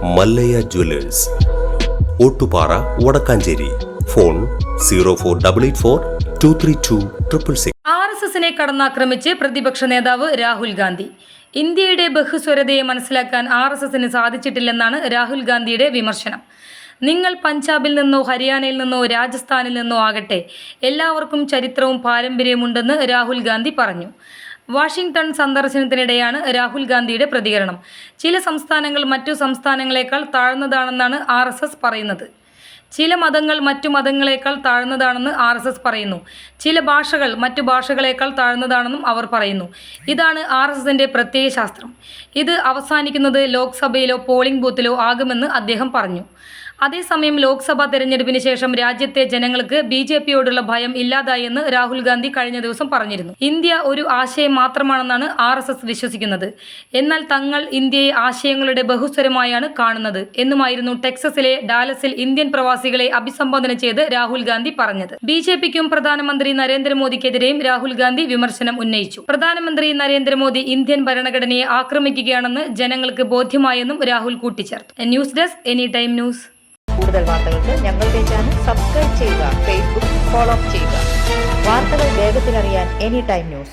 Mallayya Jewellers, Ottupara, Vadakkanchery. Phone 04884232666. RSSനെ കടന്നാക്രമിച്ച് പ്രതിപക്ഷ നേതാവ് രാഹുൽ ഗാന്ധി. ഇന്ത്യയുടെ ബഹുസ്വരതയെ മനസ്സിലാക്കാൻ RSSന് സാധിച്ചിട്ടില്ലെന്നാണ് രാഹുൽ ഗാന്ധിയുടെ വിമർശനം. നിങ്ങൾ പഞ്ചാബിൽ നിന്നോ ഹരിയാനയിൽ നിന്നോ രാജസ്ഥാനിൽ നിന്നോ ആകട്ടെ, എല്ലാവർക്കും ചരിത്രവും പാരമ്പര്യമുണ്ടെന്ന് രാഹുൽ ഗാന്ധി പറഞ്ഞു. വാഷിംഗ്ടൺ സന്ദർശനത്തിനിടെയാണ് രാഹുൽ ഗാന്ധിയുടെ പ്രതികരണം. ചില സംസ്ഥാനങ്ങൾ മറ്റു സംസ്ഥാനങ്ങളെക്കാൾ താഴ്ന്നതാണെന്നാണ് RSS പറയുന്നത്. ചില മതങ്ങൾ മറ്റു മതങ്ങളെക്കാൾ താഴ്ന്നതാണെന്ന് RSS പറയുന്നു. ചില ഭാഷകൾ മറ്റു ഭാഷകളെക്കാൾ താഴ്ന്നതാണെന്നും അവർ പറയുന്നു. ഇതാണ് RSSന്റെ പ്രത്യയശാസ്ത്രം. ഇത് അവസാനിക്കുന്നത് ലോക്സഭയിലോ പോളിംഗ് ബൂത്തിലോ ആകുമെന്ന് അദ്ദേഹം പറഞ്ഞു. അതേസമയം ലോക്സഭാ തെരഞ്ഞെടുപ്പിന് ശേഷം രാജ്യത്തെ ജനങ്ങൾക്ക് BJPയോടുള്ള ഭയം ഇല്ലാതായെന്ന് രാഹുൽ ഗാന്ധി കഴിഞ്ഞ ദിവസം പറഞ്ഞിരുന്നു. ഇന്ത്യ ഒരു ആശയം മാത്രമാണെന്നാണ് RSS വിശ്വസിക്കുന്നത്. എന്നാൽ തങ്ങൾ ഇന്ത്യയെ ആശയങ്ങളുടെ ബഹുസ്വരമായാണ് കാണുന്നത് എന്നുമായിരുന്നു ടെക്സസിലെ ഡാലസിൽ ഇന്ത്യൻ പ്രവാസികളെ അഭിസംബോധന ചെയ്ത് രാഹുൽ ഗാന്ധി പറഞ്ഞത്. BJPക്കും പ്രധാനമന്ത്രി നരേന്ദ്രമോദിക്കെതിരെയും രാഹുൽ ഗാന്ധി വിമർശനം ഉന്നയിച്ചു. പ്രധാനമന്ത്രി നരേന്ദ്രമോദി ഇന്ത്യൻ ഭരണഘടനയെ ആക്രമിക്കുകയാണെന്ന് ജനങ്ങൾക്ക് ബോധ്യമായെന്നും രാഹുൽ കൂട്ടിച്ചേർത്തു. News desk any time news. കൂടുതൽ വാർത്തകൾക്ക് ഞങ്ങളുടെ ചാനൽ സബ്സ്ക്രൈബ് ചെയ്യുക, ഫേസ്ബുക്ക് ഫോളോ ചെയ്യുക. വാർത്തകൾ വേഗത്തിലറിയാൻ എനി ടൈം ന്യൂസ്.